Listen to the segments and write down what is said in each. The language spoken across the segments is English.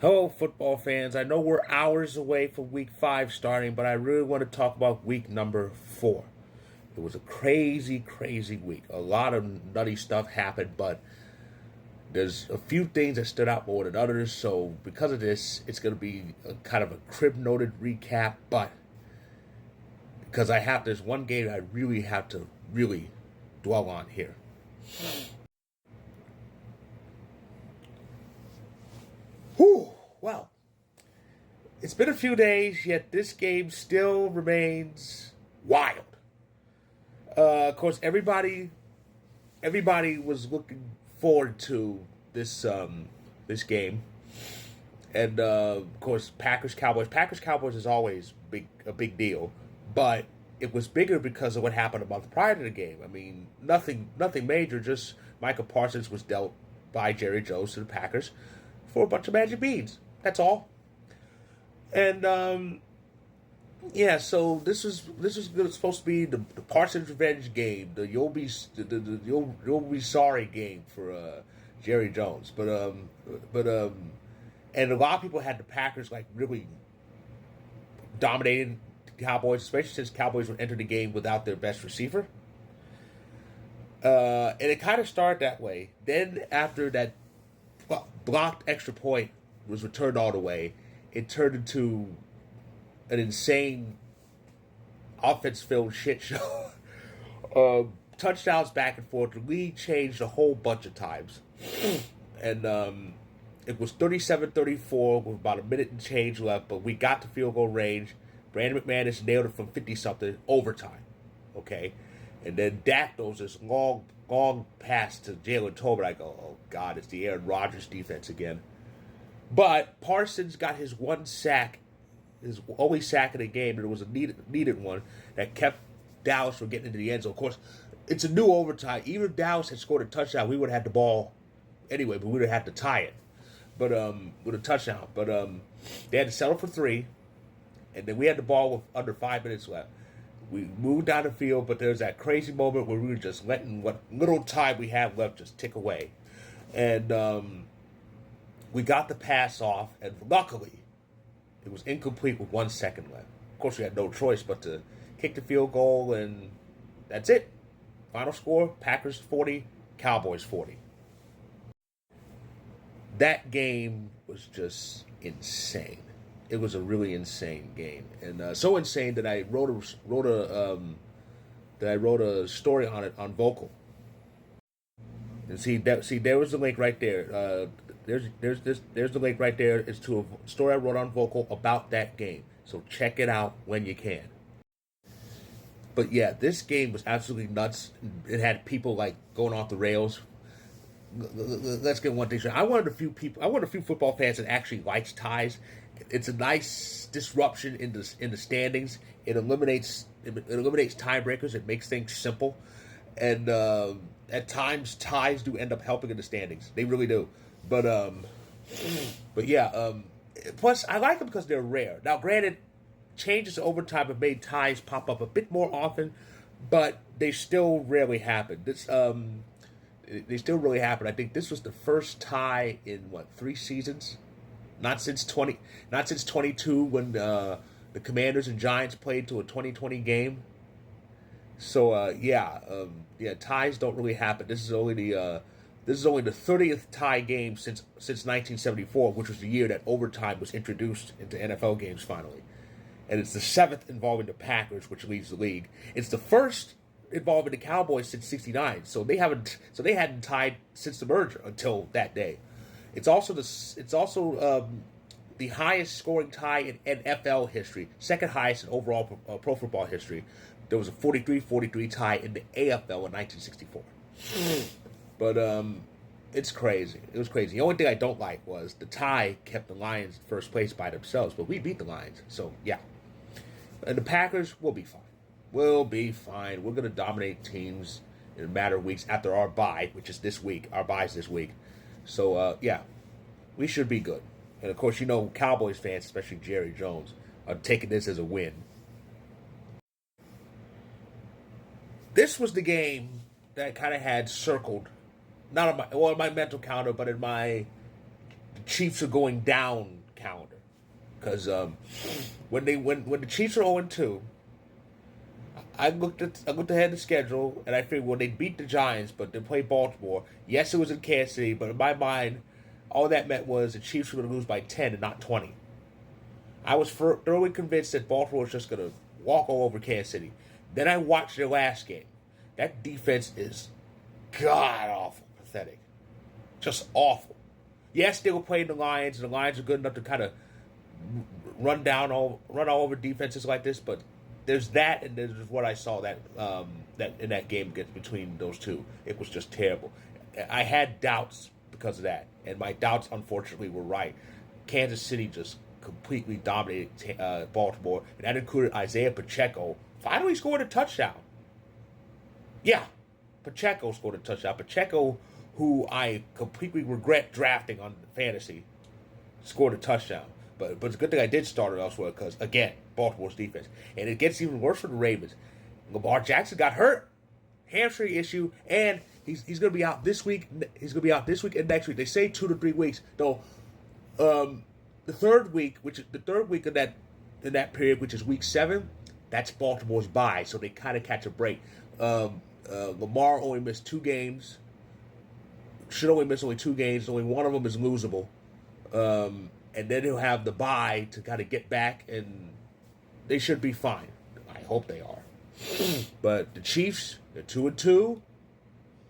Hello, football fans. I know we're hours away from week 5 starting, but I really want to talk about week number 4. It was a crazy, crazy week. A lot of nutty stuff happened, but there's a few things that stood out more than others. So, because of this, it's going to be a kind of a crib noted recap, but because there's one game I really have to really dwell on here. Whew, well, it's been a few days, yet this game still remains wild. Of course, everybody was looking forward to this game, and of course, Packers Cowboys. Packers Cowboys is always a big deal, but it was bigger because of what happened a month prior to the game. I mean, nothing major. Just Michael Parsons was dealt by Jerry Jones to the Packers for a bunch of magic beans. That's all. And yeah, so this was supposed to be the Parsons revenge game, the you'll be sorry game for Jerry Jones, but and a lot of people had the Packers like really dominating the Cowboys, especially since Cowboys would enter the game without their best receiver. And it kind of started that way. Then after that blocked extra point was returned all the way, it turned into an insane offense-filled shit show. Touchdowns back and forth. The league changed a whole bunch of times. And it was 37-34 with about a minute and change left, but we got to field goal range. Brandon McManus nailed it from 50-something overtime. Okay? And then Dak throws this long pass to Jalen Tolbert. I go, oh, God, it's the Aaron Rodgers defense again. But Parsons got his one sack, his only sack of the game, and it was a needed one that kept Dallas from getting into the end zone. Of course, it's a new overtime. Even if Dallas had scored a touchdown, we would have had the ball anyway, but we would have had to tie it. But with a touchdown. But they had to settle for 3, and then we had the ball with under 5 minutes left. We moved down the field, but there was that crazy moment where we were just letting what little time we had left just tick away. And we got the pass off, and luckily, it was incomplete with 1 second left. Of course, we had no choice but to kick the field goal, and that's it. Final score, Packers 40, Cowboys 40. That game was just insane. It was a really insane game, and so insane that I wrote a story on it on Vocal. And see there was the link right there. There's the link right there. It's to a story I wrote on Vocal about that game. So check it out when you can. But yeah, this game was absolutely nuts. It had people like going off the rails. Let's get one thing straight. I wanted a few football fans that actually likes ties. It's a nice disruption in the standings. It eliminates tiebreakers. It makes things simple, and at times ties do end up helping in the standings. They really do. But but yeah. Plus, I like them because they're rare. Now, granted, changes to overtime have made ties pop up a bit more often, but they still rarely happen. They still really happen. I think this was the first tie in 3 seasons, not since 22 when the Commanders and Giants played to a 2020 game. So yeah, ties don't really happen. This is only the 30th tie game since 1974, which was the year that overtime was introduced into NFL games finally, and it's the 7th involving the Packers, which leads the league. It's the first involving the Cowboys since '69, so they hadn't tied since the merger until that day. It's also the highest scoring tie in NFL history, second highest in overall pro football history. There was a 43-43 tie in the AFL in 1964. But it's crazy. It was crazy. The only thing I don't like was the tie kept the Lions in first place by themselves, but we beat the Lions. So yeah, and the Packers will be fine. We'll be fine. We're gonna dominate teams in a matter of weeks after our bye, which is this week. Our bye's this week. So yeah, we should be good. And of course, Cowboys fans, especially Jerry Jones, are taking this as a win. This was the game that I kind of had circled, not on my mental counter, but in my the Chiefs are going down calendar. Because when the Chiefs are 0-2, I looked ahead the schedule and I figured, well, they beat the Giants, but they play Baltimore. Yes, it was in Kansas City, but in my mind, all that meant was the Chiefs were going to lose by 10 and not 20. I was thoroughly convinced that Baltimore was just going to walk all over Kansas City. Then I watched their last game. That defense is god awful, pathetic, just awful. Yes, they were playing the Lions, and the Lions are good enough to kind of run all over defenses like this. But there's that, and there's what I saw that in that game between those two. It was just terrible. I had doubts because of that, and my doubts, unfortunately, were right. Kansas City just completely dominated Baltimore, and that included Isaiah Pacheco. Finally scored a touchdown. Yeah, Pacheco scored a touchdown. Pacheco, who I completely regret drafting on fantasy, scored a touchdown. But it's a good thing I did start it elsewhere because, again, Baltimore's defense. And it gets even worse for the Ravens. Lamar Jackson got hurt. Hamstring issue, and he's going to be out this week. He's going to be out this week and next week. They say 2 to 3 weeks. Though the third week of that period, which is week 7, that's Baltimore's bye, so they kind of catch a break. Lamar only missed 2 games. Should only miss 2 games. Only one of them is losable. And then he'll have the bye to kind of get back, and they should be fine. I hope they are. But the Chiefs, they're 2-2,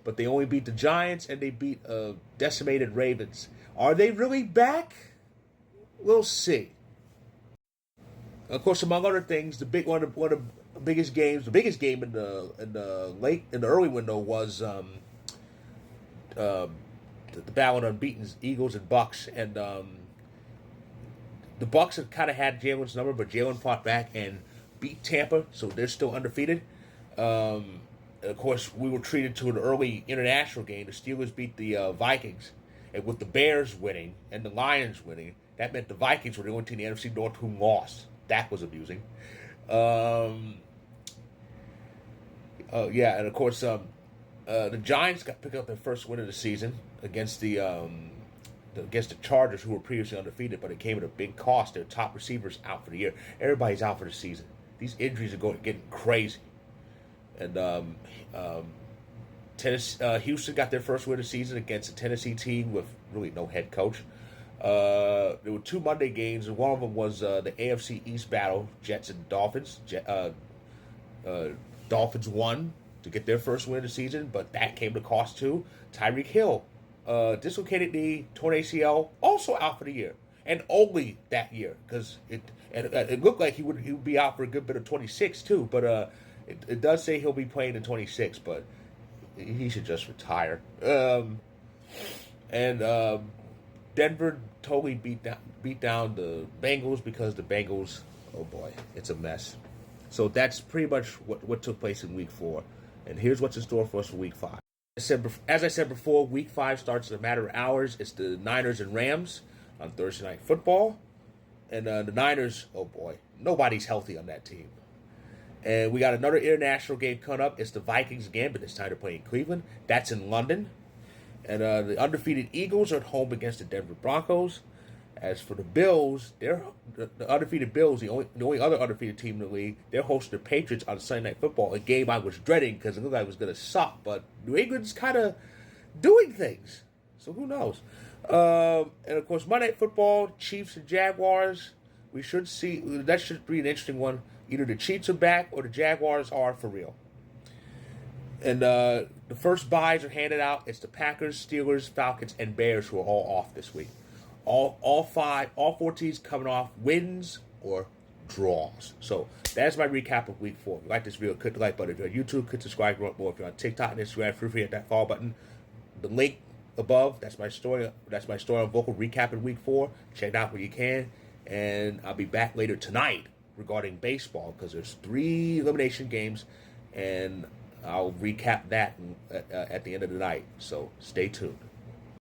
but they only beat the Giants and they beat decimated Ravens. Are they really back? We'll see. Of course, among other things, the biggest game in the early window was the battle of unbeaten Eagles and Bucks, and the Bucks have kind of had Jalen's number, but Jalen fought back and beat Tampa, so they're still undefeated. Of course, we were treated to an early international game. The Steelers beat the Vikings, and with the Bears winning and the Lions winning, that meant the Vikings were the only team in the NFC North who lost. That was amusing. And of course, the Giants picked up their first win of the season against the Chargers, who were previously undefeated, but it came at a big cost. Their top receivers out for the year. Everybody's out for the season. These injuries are getting crazy. And Houston got their first win of the season against a Tennessee team with really no head coach. There were 2 Monday games, and one of them was the AFC East battle, Jets and Dolphins. Dolphins won to get their first win of the season, but that came to cost too. Tyreek Hill, dislocated knee, torn ACL, also out for the year, and only that year because it looked like he would be out for a good bit of 26 too. But it does say he'll be playing in 26, but he should just retire. Denver totally beat down the Bengals because the Bengals, oh boy, it's a mess. So that's pretty much what took place in Week 4. And here's what's in store for us for Week 5. As I said before, Week 5 starts in a matter of hours. It's the Niners and Rams on Thursday Night Football. And the Niners, oh boy, nobody's healthy on that team. And we got another international game coming up. It's the Vikings again, but this time they're playing Cleveland. That's in London. And the undefeated Eagles are at home against the Denver Broncos. As for the Bills, the undefeated Bills, the only other undefeated team in the league, they're hosting the Patriots on Sunday Night Football, a game I was dreading because it looked like it was going to suck. But New England's kind of doing things, so who knows? And of course, Monday Night Football, Chiefs and Jaguars. We should see that should be an interesting one. Either the Chiefs are back or the Jaguars are for real. And the first byes are handed out. It's the Packers, Steelers, Falcons, and Bears who are all off this week. All 4 teams coming off wins or draws. So that's my recap of Week 4. If you like this video, click the like button. If you're on YouTube, click subscribe. More. If you're on TikTok and Instagram, feel free to hit that follow button. The link above, that's my story. That's my story on Vocal recapping Week 4. Check it out when you can. And I'll be back later tonight regarding baseball because there's 3 elimination games, and I'll recap that at the end of the night. So stay tuned.